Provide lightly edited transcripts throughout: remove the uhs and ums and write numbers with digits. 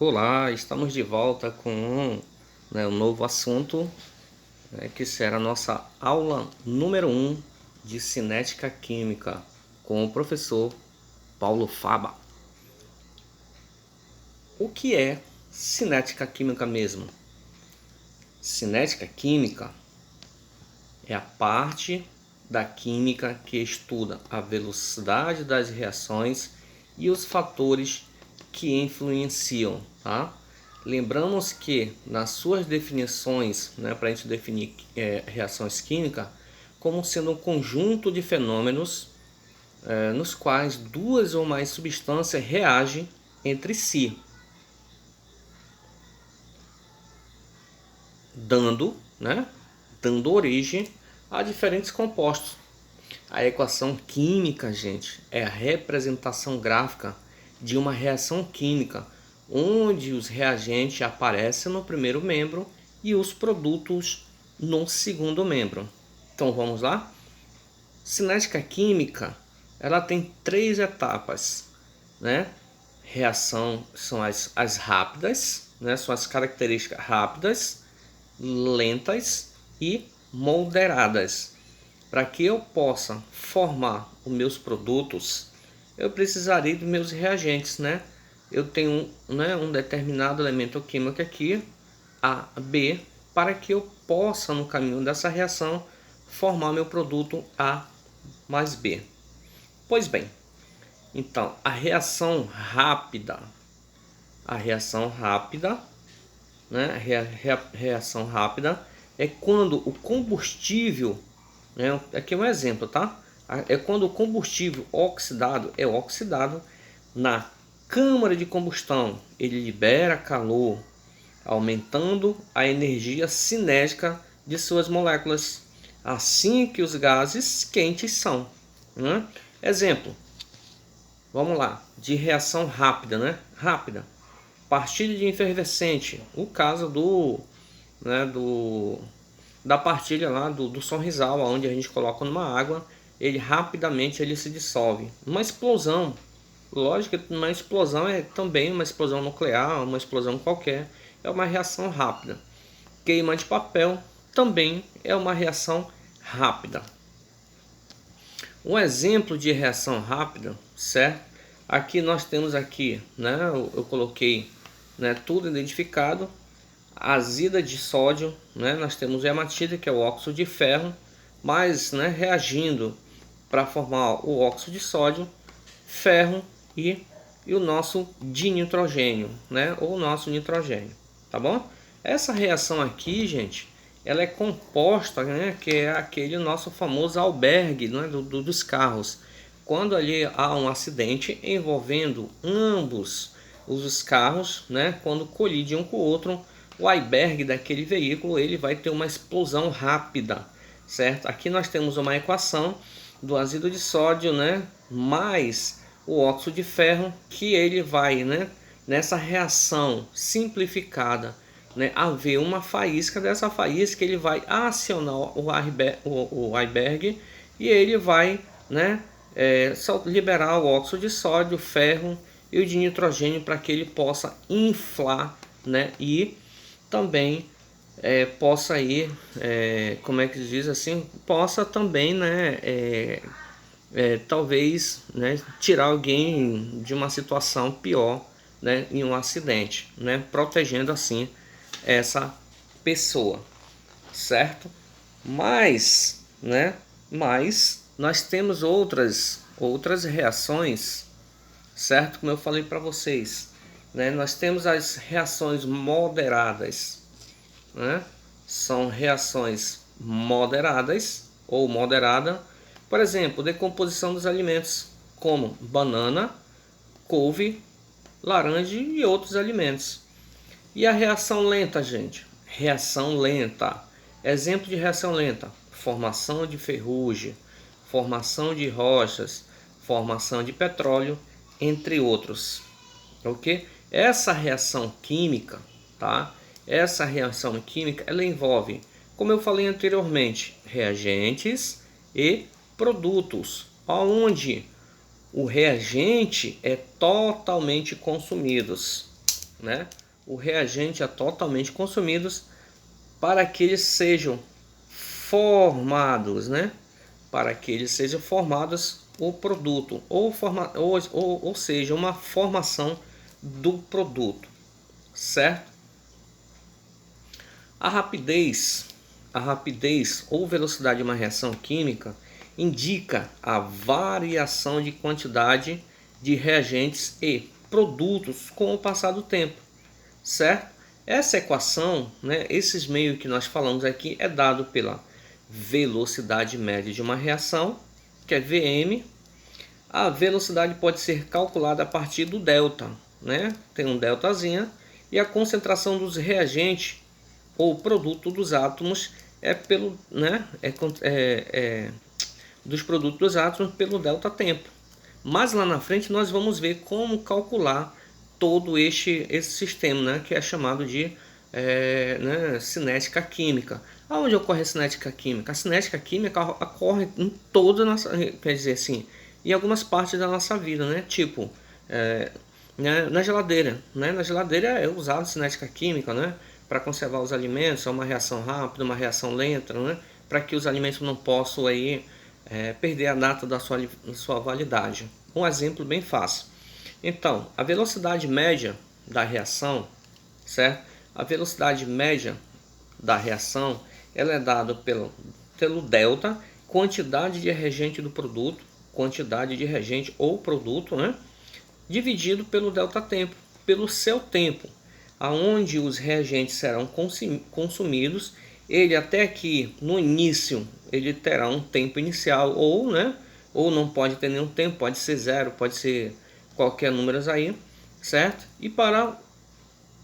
Olá, estamos de volta com um novo assunto, que será a nossa aula número 1 de cinética química com o professor Paulo Faba. O que é cinética química mesmo? Cinética química é a parte da química que estuda a velocidade das reações e os fatores que influenciam, tá? Lembramos que nas suas definições, para a gente definir reações químicas, como sendo um conjunto de fenômenos nos quais duas ou mais substâncias reagem entre si, dando origem a diferentes compostos. A equação química, gente, é a representação gráfica de uma reação química, onde os reagentes aparecem no primeiro membro e os produtos no segundo membro. Então vamos lá? Cinética química, ela tem 3 etapas, Reação são as rápidas, são as características rápidas, lentas e moderadas. Para que eu possa formar os meus produtos, eu precisarei dos meus reagentes, Eu tenho um determinado elemento químico aqui, A, B, para que eu possa, no caminho dessa reação, formar meu produto A mais B. Pois bem, então, a reação rápida, reação rápida é quando o combustível, aqui é um exemplo, tá? É quando o combustível oxidado é oxidado na câmara de combustão, ele libera calor, aumentando a energia cinética de suas moléculas, assim que os gases quentes são. Exemplo, vamos lá, de reação rápida, rápida. Partilha de efervescente, o caso da partilha lá do sorrisal, onde a gente coloca numa água, ele rapidamente ele se dissolve. Uma explosão, lógico que uma explosão é também uma explosão nuclear, uma explosão qualquer, é uma reação rápida. Queima de papel também é uma reação rápida. Um exemplo de reação rápida, certo? Aqui nós temos aqui, eu coloquei tudo identificado. Azida de sódio, nós temos hematita, que é o óxido de ferro, mas reagindo para formar o óxido de sódio, ferro e o nosso dinitrogênio, ou o nosso nitrogênio, tá bom? Essa reação aqui, gente, ela é composta, que é aquele nosso famoso albergue, dos carros. Quando ali há um acidente envolvendo ambos os carros, quando colidem um com o outro, o airbag daquele veículo ele vai ter uma explosão rápida, certo? Aqui nós temos uma equação do azido de sódio, mais o óxido de ferro, que ele vai, nessa reação simplificada, haver uma faísca. Dessa faísca ele vai acionar o airbag e ele vai, liberar o óxido de sódio, o ferro e o de nitrogênio para que ele possa inflar, e também possa ir, como é que se diz assim, possa também, talvez, tirar alguém de uma situação pior, em um acidente, protegendo assim essa pessoa, certo? Mas nós temos outras reações, certo? Como eu falei para vocês, nós temos as reações moderadas, são reações moderadas ou moderada, por exemplo, decomposição dos alimentos como banana, couve, laranja e outros alimentos. E a reação lenta, gente? Reação lenta. Exemplo de reação lenta: formação de ferrugem, formação de rochas, formação de petróleo, entre outros. Ok? Essa reação química, tá? Essa reação química, ela envolve, como eu falei anteriormente, reagentes e produtos, onde o reagente é totalmente consumido, né, o reagente é totalmente consumido para que eles sejam formados, né, para que eles sejam formados o produto, ou seja, uma formação do produto, certo? A rapidez, a rapidez ou velocidade de uma reação química indica a variação de quantidade de reagentes e produtos com o passar do tempo, certo? Essa equação, né, esses meios que nós falamos aqui, é dado pela velocidade média de uma reação, que é Vm. A velocidade pode ser calculada a partir do delta, né? Tem um deltazinha, e a concentração dos reagentes ou produto dos átomos é pelo, né, dos produtos dos átomos pelo delta tempo. Mas lá na frente nós vamos ver como calcular todo esse sistema, né, que é chamado de né, cinética química. Aonde ocorre a cinética química? A cinética química ocorre em toda a nossa, quer dizer assim, em algumas partes da nossa vida, né? Tipo, né, na geladeira, né? Na geladeira é usado cinética química, né? Para conservar os alimentos, é uma reação rápida, uma reação lenta, né? Para que os alimentos não possam aí perder a data da sua validade. Um exemplo bem fácil. Então, a velocidade média da reação, certo? A velocidade média da reação, ela é dada pelo delta, quantidade de reagente do produto, quantidade de reagente ou produto, né? Dividido pelo delta tempo, pelo seu tempo, aonde os reagentes serão consumidos. Ele até que no início ele terá um tempo inicial, ou né, ou não pode ter nenhum tempo, pode ser zero, pode ser qualquer número aí, certo? E para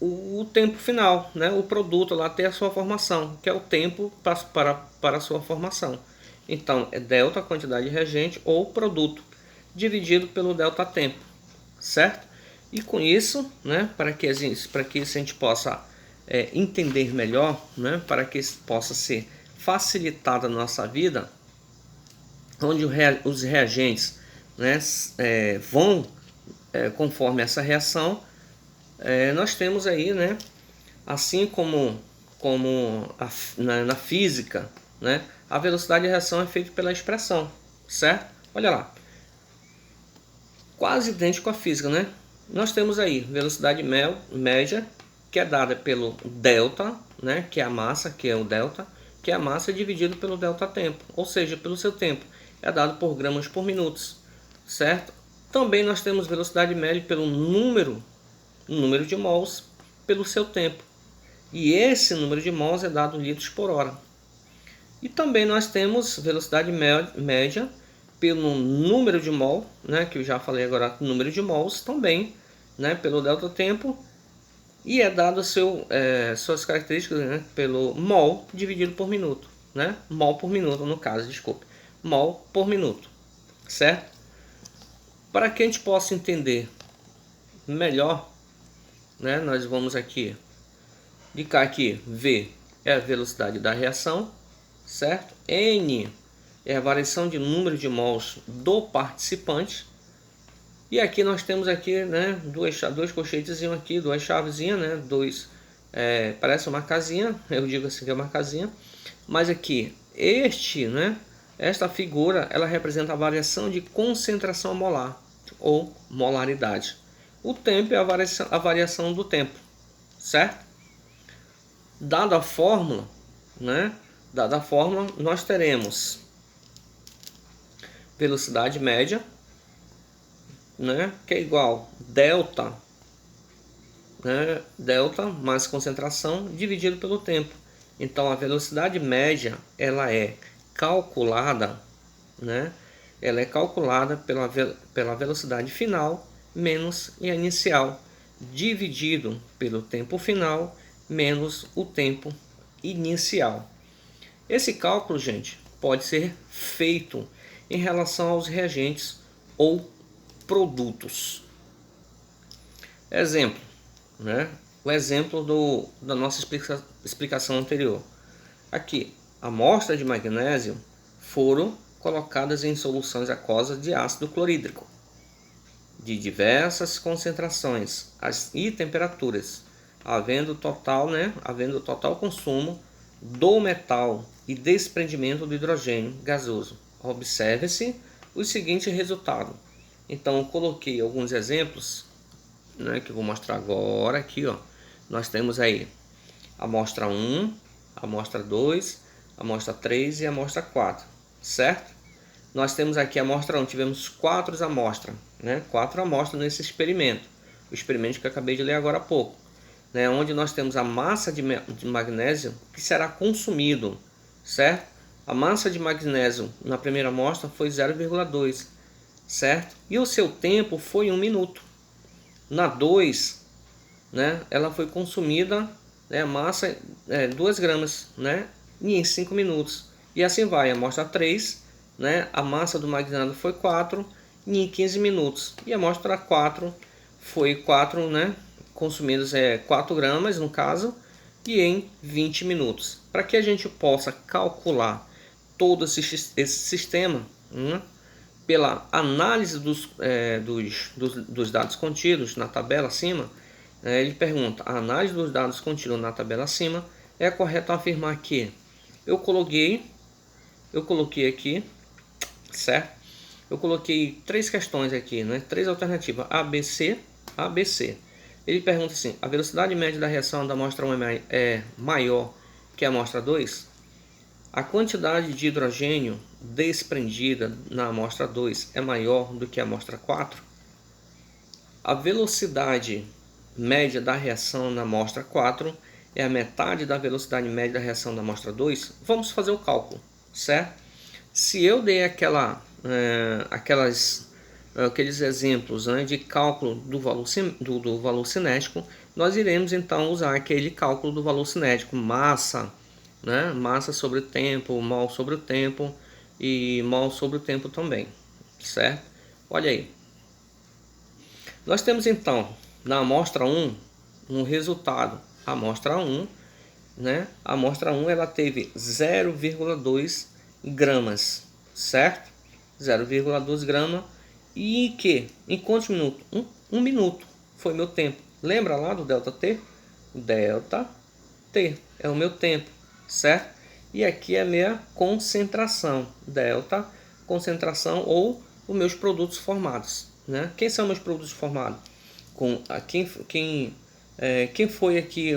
o tempo final, né, o produto lá ter a sua formação, que é o tempo para a sua formação. Então é delta, quantidade de reagente ou produto, dividido pelo delta tempo, certo? E com isso, né, para que a gente possa entender melhor, né, para que isso possa ser facilitada a nossa vida, onde os reagentes, né, vão conforme essa reação, nós temos aí, né, assim como na física, né, a velocidade de reação é feita pela expressão, certo? Olha lá, quase idêntico à física, né? Nós temos aí velocidade média, que é dada pelo delta, né, que é a massa, que é o delta, que é a massa dividido pelo delta tempo, ou seja, pelo seu tempo, é dado por gramas por minuto, certo? Também nós temos velocidade média pelo número de mols pelo seu tempo, e esse número de mols é dado em litros por hora. E também nós temos velocidade média pelo número de mol, né, que eu já falei agora, número de mols também, né, pelo delta tempo, e é dado suas características, né, pelo mol dividido por minuto, né, mol por minuto no caso, desculpe, mol por minuto, certo? Para que a gente possa entender melhor, né, nós vamos aqui indicar aqui V é a velocidade da reação, certo? N é a variação de número de mols do participante. E aqui nós temos aqui, né, dois colchetezinhos aqui, duas chavezinhas, né, parece uma casinha, eu digo assim que é uma casinha, mas aqui esta figura ela representa a variação de concentração molar ou molaridade. O tempo é a variação do tempo, certo? Dada a fórmula, né, nós teremos velocidade média, né, que é igual delta, né, delta mais concentração dividido pelo tempo. Então a velocidade média ela é calculada, né, ela é calculada pela velocidade final menos a inicial, dividido pelo tempo final menos o tempo inicial. Esse cálculo, gente, pode ser feito em relação aos reagentes ou produtos. Exemplo, né? O exemplo da nossa explicação anterior. Aqui, amostras de magnésio foram colocadas em soluções aquosas de ácido clorídrico, de diversas concentrações e temperaturas, havendo total consumo do metal e desprendimento do hidrogênio gasoso. Observe-se o seguinte resultado. Então eu coloquei alguns exemplos, né, que eu vou mostrar agora aqui, ó. Nós temos aí a amostra 1, a amostra 2, a amostra 3 e a amostra 4, certo? Nós temos aqui a amostra 1, tivemos 4 amostras, né? 4 amostras nesse experimento. O experimento que eu acabei de ler agora há pouco, né? Onde nós temos a massa de magnésio que será consumido, certo? A massa de magnésio na primeira amostra foi 0,2, certo? E o seu tempo foi 1 minuto. Na 2, né, ela foi consumida, né, a massa 2 gramas, né, e em 5 minutos. E assim vai, a amostra 3, né, a massa do magnésio foi 4 e em 15 minutos. E a amostra 4 foi 4, né, consumidos 4 gramas no caso, e em 20 minutos. Para que a gente possa calcular todo esse sistema, né, pela análise dos dados contidos na tabela acima, ele pergunta: a análise dos dados contidos na tabela acima, é correto afirmar que eu coloquei aqui, certo? Eu coloquei 3 questões aqui, né? 3 alternativas, A, B, C, A, B, C. Ele pergunta assim: a velocidade média da reação da amostra 1 é maior que a amostra 2? A quantidade de hidrogênio desprendida na amostra 2 é maior do que a amostra 4? A velocidade média da reação na amostra 4 é a metade da velocidade média da reação da amostra 2? Vamos fazer o cálculo, certo? Se eu dei aqueles exemplos, né, de cálculo do valor cinético, nós iremos então usar aquele cálculo do valor cinético, massa, né, massa sobre o tempo, mol sobre o tempo e mol sobre o tempo também, certo? Olha aí. Nós temos então na amostra 1 um resultado. A amostra 1, né? A amostra 1 ela teve 0,2 gramas, certo? 0,2 gramas. E em quantos minutos? Um minuto foi meu tempo. Lembra lá do delta T? Delta T é o meu tempo, certo? E aqui é a minha concentração, delta concentração ou os meus produtos formados, né? Quem são meus produtos formados? Quem foi aqui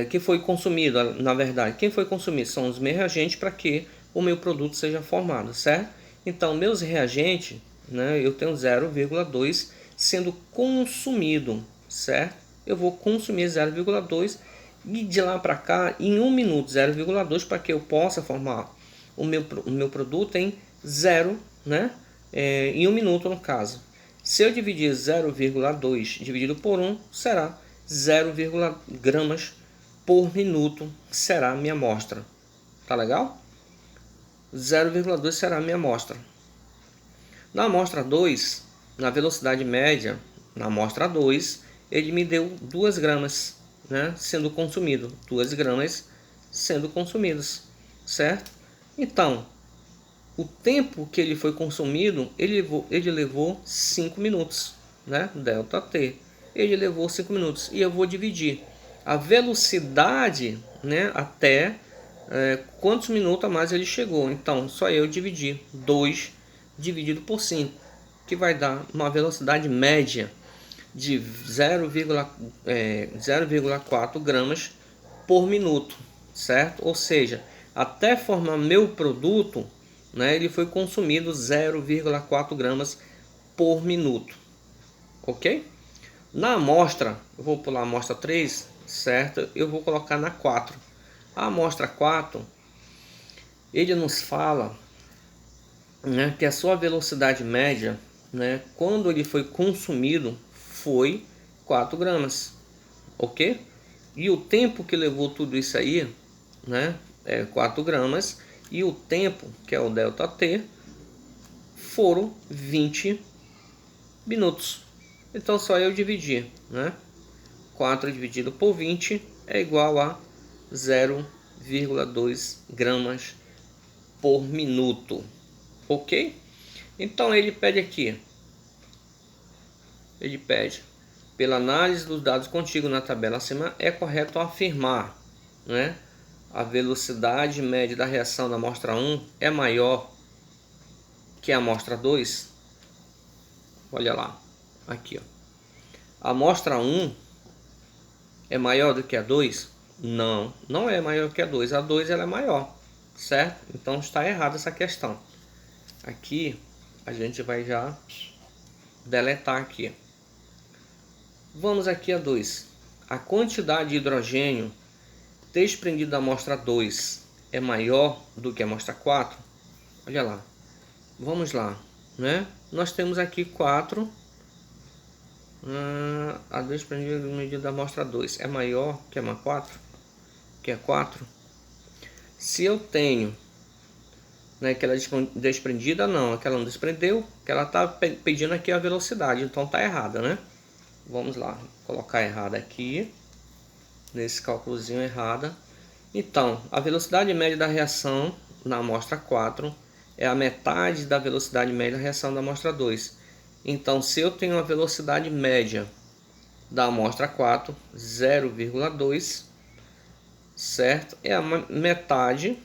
quem foi consumido, na verdade, quem foi consumido são os meus reagentes para que o meu produto seja formado, certo? Então, meus reagentes, né, eu tenho 0,2 sendo consumido, certo? Eu vou consumir 0,2 e de lá para cá, em 1 minuto, 0,2 para que eu possa formar o meu produto em 0, né? Em 1 minuto no caso. Se eu dividir 0,2 dividido por 1, será 0, gramas por minuto será a minha amostra. Tá legal? 0,2 será a minha amostra. Na amostra 2, na velocidade média, na amostra 2, ele me deu 2 gramas, né, sendo consumido. 2 gramas sendo consumidos, certo? Então, o tempo que ele foi consumido, ele levou 5 minutos, né? Delta T. Ele levou 5 minutos. E eu vou dividir a velocidade, né, até quantos minutos a mais ele chegou. Então, só eu dividir 2 dividido por 5, que vai dar uma velocidade média de 0,4 gramas por minuto, certo? Ou seja, até formar meu produto, né, ele foi consumido 0,4 gramas por minuto, ok? Na amostra, eu vou pular a amostra 3, certo? Eu vou colocar na 4. A amostra 4, ele nos fala, né, que a sua velocidade média, né, quando ele foi consumido, foi 4 gramas, ok? E o tempo que levou tudo isso aí, né, é 4 gramas, e o tempo, que é o delta T, foram 20 minutos. Então só eu dividir, né? 4 dividido por 20 é igual a 0,2 gramas por minuto, ok? Então ele pede aqui ele pede: pela análise dos dados contidos na tabela acima, é correto afirmar, né? A velocidade média da reação da amostra 1 é maior que a amostra 2. Olha lá, aqui, ó. A amostra 1 é maior do que a 2? Não, não é maior que a 2. A 2 ela é maior, certo? Então está errada essa questão. Aqui a gente vai já deletar aqui. Vamos aqui a 2. A quantidade de hidrogênio desprendida da amostra 2 é maior do que a amostra 4? Olha lá. Vamos lá, né? Nós temos aqui 4. A desprendida da amostra 2 é maior que a 4? Que é 4? Se eu tenho, né, que ela é desprendida, não, aquela não desprendeu, que ela está pedindo aqui a velocidade, então está errada, né? Vamos lá, colocar errada aqui, nesse cálculozinho errada. Então, a velocidade média da reação na amostra 4 é a metade da velocidade média da reação da amostra 2. Então, se eu tenho a velocidade média da amostra 4, 0,2, certo? É a metade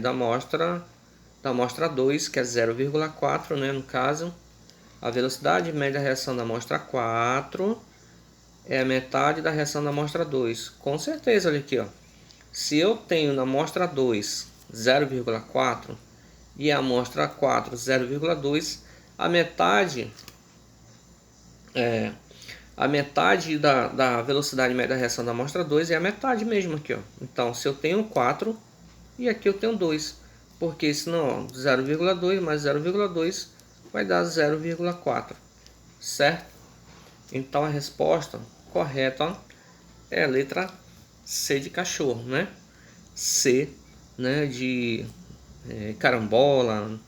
da amostra 2, que é 0,4, né, no caso. A velocidade média da reação da amostra 4 é a metade da reação da amostra 2. Com certeza, olha aqui, ó. Se eu tenho na amostra 2 0,4 e a amostra 4 0,2, a metade da velocidade média da reação da amostra 2 é a metade mesmo aqui, ó. Então, se eu tenho 4 e aqui eu tenho 2, porque senão 0,2 mais 0,2 vai dar 0,4, certo? Então a resposta correta, ó, é a letra C de cachorro, né? C, né, de carambola,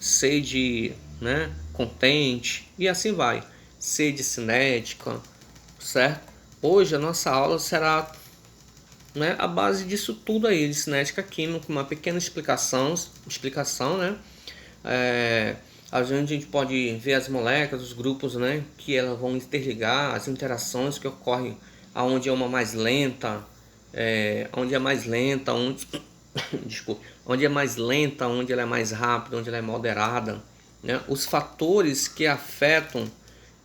C de, né, contente, e assim vai. C de cinética, certo? Hoje a nossa aula será, né, a base disso tudo aí, de cinética química, uma pequena explicação, né? A gente pode ver as moléculas, os grupos, né, que elas vão interligar, as interações que ocorrem aonde é uma mais lenta, onde é mais lenta, onde desculpa, onde é mais lenta, onde ela é mais rápida, onde ela é moderada, né? Os fatores que afetam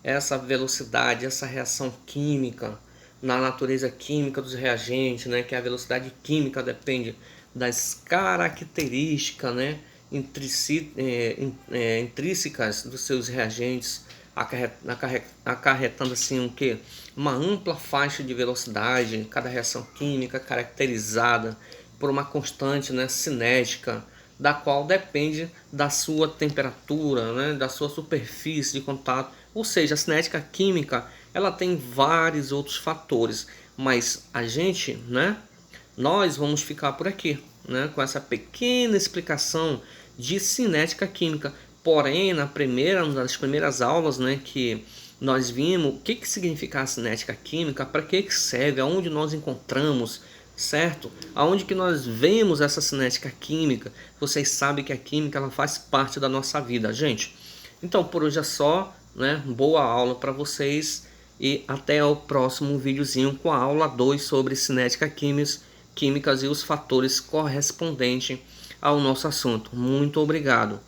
essa velocidade, essa reação química, na natureza química dos reagentes, né? Que a velocidade química depende das características, né, intrínsecas dos seus reagentes, acarretando assim o que? Uma ampla faixa de velocidade, cada reação química caracterizada por uma constante, né, cinética, da qual depende da sua temperatura, né, da sua superfície de contato. Ou seja, a cinética química ela tem vários outros fatores, mas a gente, né, nós vamos ficar por aqui, né, com essa pequena explicação de cinética química. Porém, uma das primeiras aulas, né, que nós vimos o que significa a cinética química, para que serve, aonde nós encontramos, certo? Aonde que nós vemos essa cinética química. Vocês sabem que a química ela faz parte da nossa vida, gente. Então, por hoje é só, né? Boa aula para vocês e até o próximo videozinho com a aula 2 sobre cinética químicas e os fatores correspondentes ao nosso assunto. Muito obrigado.